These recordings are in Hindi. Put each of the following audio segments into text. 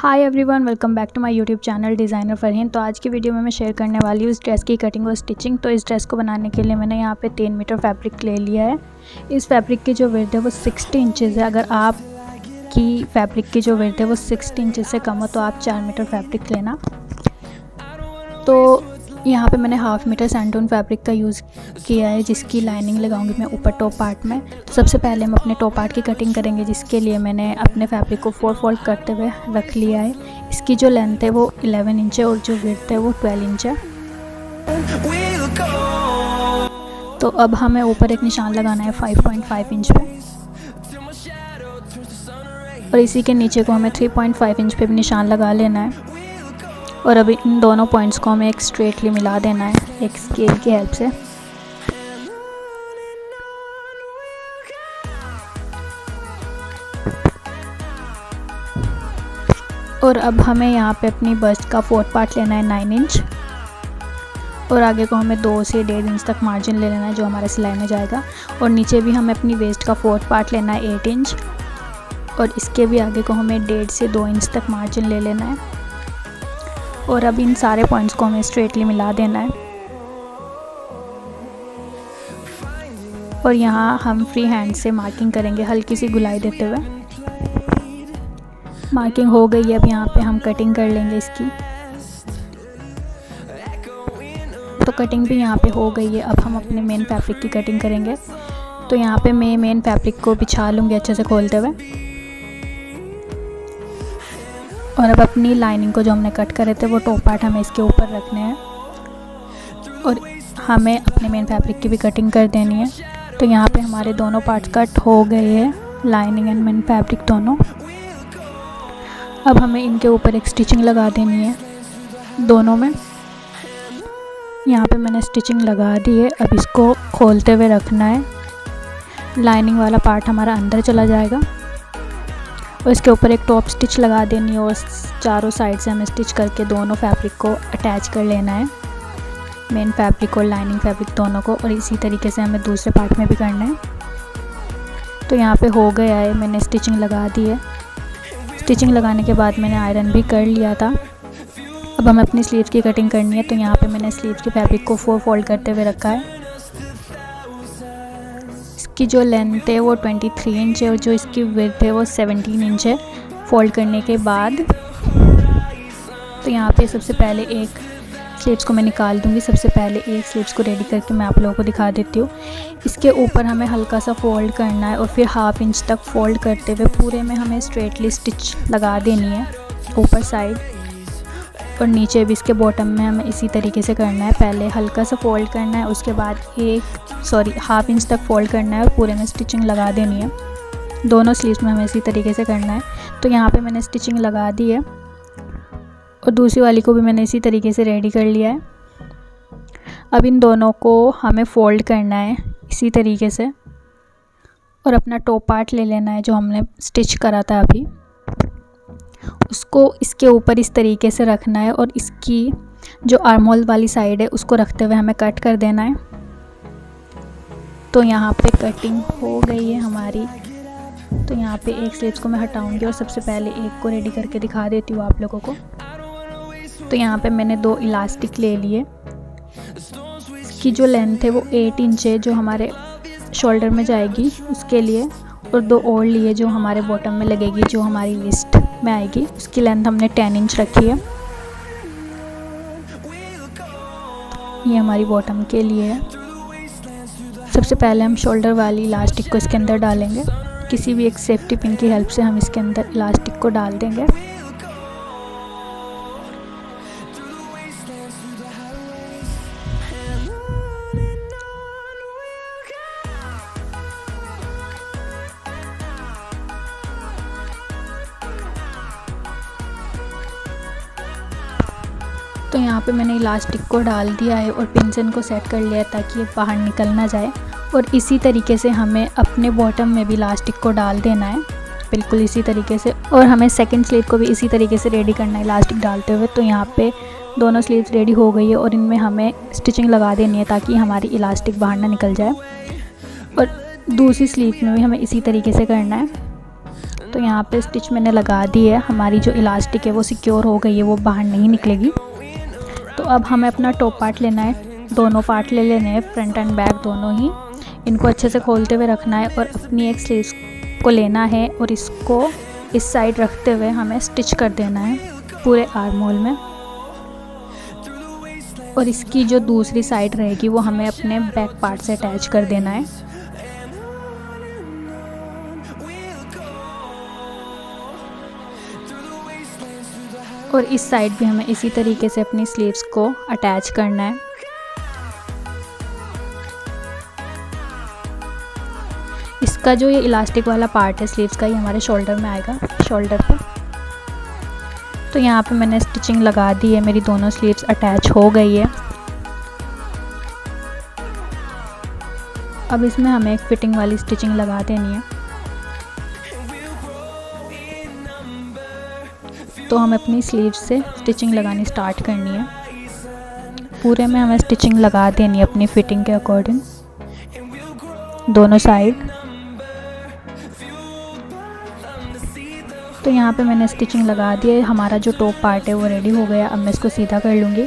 Hi everyone, welcome back to my YouTube channel designer Farheen. तो आज की वीडियो में मैं शेयर करने वाली हूँ इस ड्रेस की कटिंग और स्टिचिंग। तो इस ड्रेस को बनाने के लिए मैंने यहाँ पे 3 मीटर फैब्रिक ले लिया है। इस फैब्रिक की जो विड्थ है वो 60 इंचज़ है। अगर आप की फैब्रिक की जो विड्थ है वो 60 इंचज़ से कम हो तो आप 4 मीटर फैब्रिक लेना। तो यहाँ पे मैंने हाफ मीटर सैंडून फैब्रिक का यूज़ किया है, जिसकी लाइनिंग लगाऊंगी मैं ऊपर टॉप पार्ट में। तो सबसे पहले हम अपने टॉप पार्ट की कटिंग करेंगे, जिसके लिए मैंने अपने फैब्रिक को 4 फोल्ड करते हुए रख लिया है। इसकी जो लेंथ है वो 11 इंच है और जो विड्थ है वो 12 इंच है। तो अब हमें ऊपर एक निशान लगाना है 5.5 इंच पे, और इसी के नीचे को हमें 3.5 इंच पे भी निशान लगा लेना है। और अभी इन दोनों पॉइंट्स को हमें एक स्ट्रेटली मिला देना है एक स्केल की हेल्प से। और अब हमें यहाँ पे अपनी बस्ट का 4th पार्ट लेना है 9 इंच, और आगे को हमें 2 से 1.5 इंच तक मार्जिन ले लेना है जो हमारे सिलाई में जाएगा। और नीचे भी हमें अपनी वेस्ट का 4th पार्ट लेना है 8 इंच, और इसके भी आगे को हमें 1.5 से 2 इंच तक मार्जिन ले लेना है। और अब इन सारे पॉइंट्स को हमें स्ट्रेटली मिला देना है। और यहाँ हम फ्री हैंड से मार्किंग करेंगे, हल्की सी गुलाई देते हुए। मार्किंग हो गई है, अब यहाँ पे हम कटिंग कर लेंगे इसकी। तो कटिंग भी यहाँ पे हो गई है। अब हम अपने मेन फैब्रिक की कटिंग करेंगे। तो यहाँ पे मैं मेन फैब्रिक को बिछा लूँगी अच्छे से खोलते हुए। और अब अपनी लाइनिंग को जो हमने कट करे थे वो टॉप पार्ट हमें इसके ऊपर रखने हैं, और हमें अपने मेन फैब्रिक की भी कटिंग कर देनी है। तो यहाँ पे हमारे दोनों पार्ट्स कट हो गए हैं, लाइनिंग एंड मेन फैब्रिक दोनों। अब हमें इनके ऊपर एक स्टिचिंग लगा देनी है दोनों में। यहाँ पे मैंने स्टिचिंग लगा दी है। अब इसको खोलते हुए रखना है। लाइनिंग वाला पार्ट हमारा अंदर चला जाएगा, और इसके ऊपर एक टॉप स्टिच लगा देनी है, और चारों साइड से हमें स्टिच करके दोनों फैब्रिक को अटैच कर लेना है, मेन फैब्रिक और लाइनिंग फैब्रिक दोनों को। और इसी तरीके से हमें दूसरे पार्ट में भी करना है। तो यहाँ पे हो गया है, मैंने स्टिचिंग लगा दी है। स्टिचिंग लगाने के बाद मैंने आयरन भी कर लिया था। अब हमें अपनी स्लीव्स की कटिंग करनी है। तो यहाँ पे मैंने स्लीव्स के फैब्रिक को 4 फोल्ड करते हुए रखा है। इसकी जो लेंथ है वो 23 इंच है, और जो इसकी विड्थ है वो 17 इंच है फोल्ड करने के बाद। तो यहाँ पे सबसे पहले एक स्लीव्स को मैं निकाल दूँगी। सबसे पहले एक स्लीव्स को रेडी करके मैं आप लोगों को दिखा देती हूँ। इसके ऊपर हमें हल्का सा फोल्ड करना है, और फिर हाफ इंच तक फोल्ड करते हुए पूरे में हमें स्ट्रेटली स्टिच लगा देनी है ऊपर साइड। और नीचे भी इसके बॉटम में हमें इसी तरीके से करना है। पहले हल्का सा फोल्ड करना है, उसके बाद हाफ इंच तक फोल्ड करना है, और पूरे में स्टिचिंग लगा देनी है। दोनों स्लीव्स में हमें इसी तरीके से करना है। तो यहाँ पे मैंने स्टिचिंग लगा दी है, और दूसरी वाली को भी मैंने इसी तरीके से रेडी कर लिया है। अब इन दोनों को हमें फ़ोल्ड करना है इसी तरीके से, और अपना टॉप पार्ट ले लेना है जो हमने स्टिच करा था अभी, उसको इसके ऊपर इस तरीके से रखना है, और इसकी जो आर्म होल वाली साइड है उसको रखते हुए हमें कट कर देना है। तो यहाँ पे कटिंग हो गई है हमारी। तो यहाँ पे एक स्लीव्स को मैं हटाऊंगी, और सबसे पहले एक को रेडी करके दिखा देती हूँ आप लोगों को। तो यहाँ पे मैंने 2 इलास्टिक ले लिए। इसकी जो लेंथ है वो 8 इंच है जो हमारे शोल्डर में जाएगी उसके लिए, और 2 और लिए जो हमारे बॉटम में लगेगी, जो हमारी रिस्ट में आएगी। उसकी लेंथ हमने 10 इंच रखी है। ये हमारी बॉटम के लिए है। सबसे पहले हम शोल्डर वाली इलास्टिक को इसके अंदर डालेंगे। किसी भी एक सेफ्टी पिन की हेल्प से हम इसके अंदर इलास्टिक को डाल देंगे। तो यहाँ पे मैंने इलास्टिक को डाल दिया है, और पिन से इनको सेट कर लिया है ताकि ये बाहर निकल ना जाए। और इसी तरीके से हमें अपने बॉटम में भी इलास्टिक को डाल देना है, बिल्कुल इसी तरीके से। और हमें सेकंड स्लीव को भी इसी तरीके से रेडी करना है इलास्टिक डालते हुए। तो यहाँ पे दोनों स्लीव्स रेडी हो गई है, और इनमें हमें स्टिचिंग लगा देनी है ताकि हमारी इलास्टिक बाहर ना निकल जाए। और दूसरी स्लीव में भी हमें इसी तरीके से करना है। तो यहाँ पे स्टिच मैंने लगा दी है, हमारी जो इलास्टिक है वो सिक्योर हो गई है, वो बाहर नहीं निकलेगी। तो अब हमें अपना टॉप पार्ट लेना है, दोनों पार्ट ले लेने हैं, फ्रंट एंड बैक दोनों ही। इनको अच्छे से खोलते हुए रखना है और अपनी एक स्लीव्स को लेना है और इसको इस साइड रखते हुए हमें स्टिच कर देना है पूरे आर्म होल में। और इसकी जो दूसरी साइड रहेगी वो हमें अपने बैक पार्ट से अटैच कर देना है। और इस साइड भी हमें इसी तरीके से अपनी स्लीव्स को अटैच करना है। इसका जो ये इलास्टिक वाला पार्ट है स्लीव्स का, ये हमारे शोल्डर में आएगा, शोल्डर पे। तो यहाँ पे मैंने स्टिचिंग लगा दी है, मेरी दोनों स्लीव्स अटैच हो गई है। अब इसमें हमें एक फिटिंग वाली स्टिचिंग लगा देनी है। तो हमें अपनी स्लीव्स से स्टिचिंग लगानी स्टार्ट करनी है। पूरे में हमें स्टिचिंग लगा देनी है अपनी फिटिंग के अकॉर्डिंग, दोनों साइड। तो यहाँ पे मैंने स्टिचिंग लगा दी है, हमारा जो टॉप पार्ट है वो रेडी हो गया। अब मैं इसको सीधा कर लूँगी।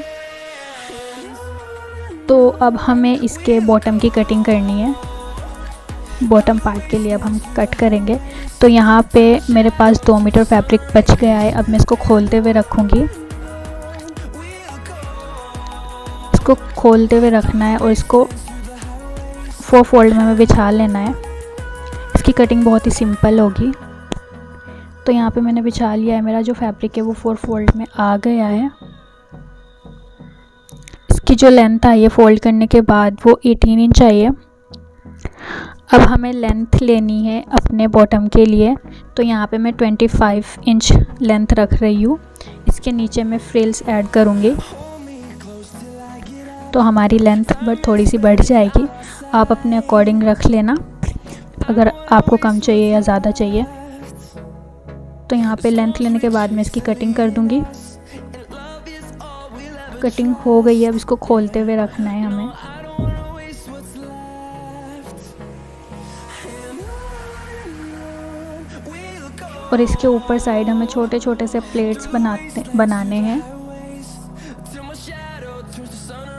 तो अब हमें इसके बॉटम की कटिंग करनी है। बॉटम पार्ट के लिए अब हम कट करेंगे। तो यहाँ पे मेरे पास 2 मीटर फैब्रिक बच गया है। अब मैं इसको खोलते हुए रखूँगी, इसको खोलते हुए रखना है और इसको 4 फोल्ड में हमें बिछा लेना है। इसकी कटिंग बहुत ही सिंपल होगी। तो यहाँ पे मैंने बिछा लिया है, मेरा जो फैब्रिक है वो 4 फोल्ड में आ गया है। इसकी जो लेंथ आई है फोल्ड करने के बाद वो 18 इंच आई है। अब हमें लेंथ लेनी है अपने बॉटम के लिए। तो यहाँ पे मैं 25 इंच लेंथ रख रही हूँ। इसके नीचे मैं फ्रिल्स ऐड करूँगी तो हमारी लेंथ थोड़ी सी बढ़ जाएगी। आप अपने अकॉर्डिंग रख लेना, अगर आपको कम चाहिए या ज़्यादा चाहिए। तो यहाँ पे लेंथ लेने के बाद मैं इसकी कटिंग कर दूँगी। कटिंग हो गई है, अब इसको खोलते हुए रखना है हमें। और इसके ऊपर साइड हमें छोटे छोटे से प्लेट्स बनाने हैं।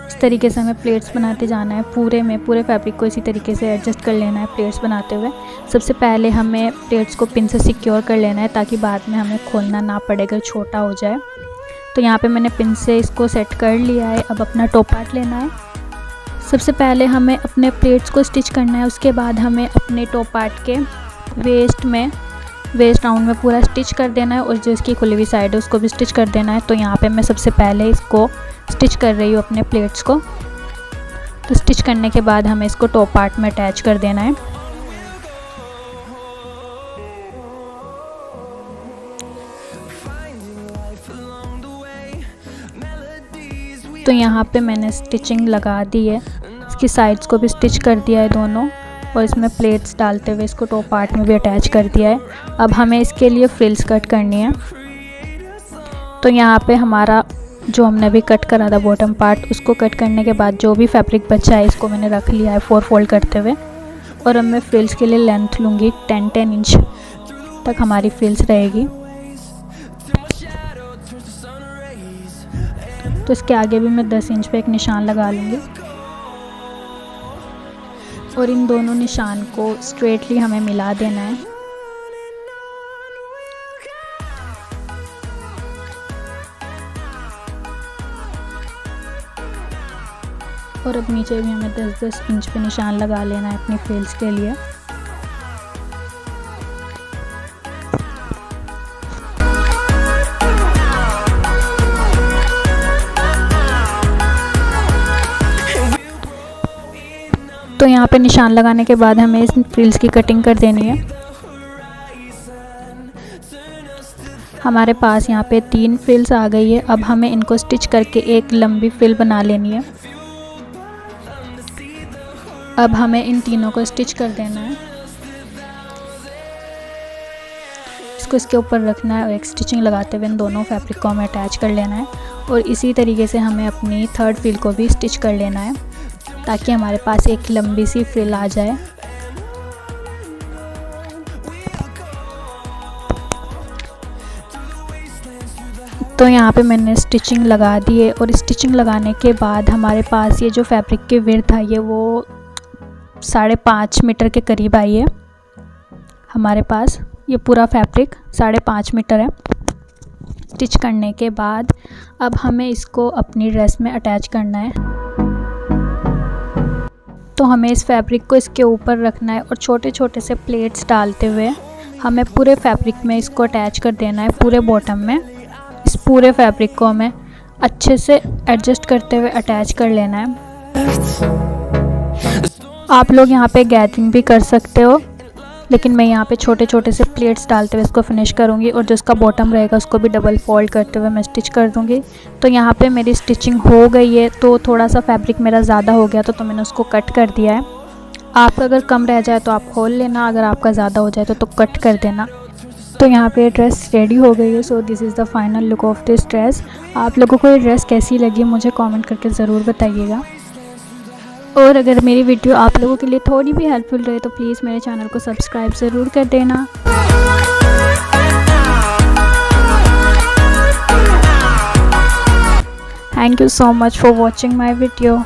इस तरीके से हमें प्लेट्स बनाते जाना है, पूरे फैब्रिक को इसी तरीके से एडजस्ट कर लेना है प्लेट्स बनाते हुए। सबसे पहले हमें प्लेट्स को पिन से सिक्योर कर लेना है ताकि बाद में हमें खोलना ना पड़े अगर छोटा हो जाए। तो यहाँ पे मैंने पिन से इसको सेट कर लिया है। अब अपना टॉप पार्ट लेना है। सबसे पहले हमें अपने प्लेट्स को स्टिच करना है, उसके बाद हमें अपने टॉप पार्ट के वेस्ट राउंड में पूरा स्टिच कर देना है और जो इसकी खुली हुई साइड है उसको भी स्टिच कर देना है। तो यहाँ पे मैं सबसे पहले इसको स्टिच कर रही हूँ अपने प्लेट्स को। तो स्टिच करने के बाद हमें इसको टॉप पार्ट में अटैच कर देना है। तो यहाँ पे मैंने स्टिचिंग लगा दी है, इसकी साइड्स को भी स्टिच कर दिया है दोनों, और इसमें प्लेट्स डालते हुए इसको टॉप पार्ट में भी अटैच कर दिया है। अब हमें इसके लिए फ्रिल्स कट करनी है। तो यहाँ पे हमारा जो हमने अभी कट करा था बॉटम पार्ट, उसको कट करने के बाद जो भी फैब्रिक बचा है इसको मैंने रख लिया है 4 फोल्ड करते हुए। और अब मैं फ्रिल्स के लिए लेंथ लूँगी 10 इंच तक हमारी फ्रिल्स रहेगी। तो इसके आगे भी मैं 10 इंच पे एक निशान लगा लूँगी और इन दोनों निशान को स्ट्रेटली हमें मिला देना है। और अब नीचे भी हमें 10-10 इंच पे निशान लगा लेना है अपनी फ्रिल्स के लिए। तो यहाँ पे निशान लगाने के बाद हमें इस फ्रिल्स की कटिंग कर देनी है। हमारे पास यहाँ पे 3 फ्रिल्स आ गई है। अब हमें इनको स्टिच करके एक लंबी फ्रिल बना लेनी है। अब हमें इन तीनों को स्टिच कर देना है। इसको इसके ऊपर रखना है और एक स्टिचिंग लगाते हुए इन दोनों फैब्रिक को हमें अटैच कर लेना है। और इसी तरीके से हमें अपनी 3rd फ्रिल को भी स्टिच कर लेना है ताकि हमारे पास एक लंबी सी फ्रिल आ जाए। तो यहाँ पे मैंने स्टिचिंग लगा दी है और स्टिचिंग लगाने के बाद हमारे पास ये जो फैब्रिक की विड्थ है ये वो 5.5 मीटर के करीब आई है। हमारे पास ये पूरा फैब्रिक 5.5 मीटर है। स्टिच करने के बाद अब हमें इसको अपनी ड्रेस में अटैच करना है। तो हमें इस फैब्रिक को इसके ऊपर रखना है और छोटे छोटे से प्लेट्स डालते हुए हमें पूरे फैब्रिक में इसको अटैच कर देना है, पूरे बॉटम में। इस पूरे फैब्रिक को हमें अच्छे से एडजस्ट करते हुए अटैच कर लेना है। आप लोग यहाँ पे गैदरिंग भी कर सकते हो, लेकिन मैं यहाँ पे छोटे छोटे से प्लेट्स डालते हुए इसको फिनिश करूँगी और जो इसका बॉटम रहेगा उसको भी डबल फोल्ड करते हुए मैं स्टिच कर दूँगी। तो यहाँ पे मेरी स्टिचिंग हो गई है। तो थोड़ा सा फैब्रिक मेरा ज़्यादा हो गया तो मैंने उसको कट कर दिया है। आपका अगर कम रह जाए तो आप खोल लेना, अगर आपका ज़्यादा हो जाए तो कट कर देना। तो यहाँ पे ड्रेस रेडी हो गई है। So this is the final look of this dress. आप लोगों को ये ड्रेस कैसी लगी मुझे कमेंट करके ज़रूर बताइएगा। और अगर मेरी वीडियो आप लोगों के लिए थोड़ी भी हेल्पफुल रहे तो प्लीज़ मेरे चैनल को सब्सक्राइब ज़रूर कर देना। Thank you so much for watching my video.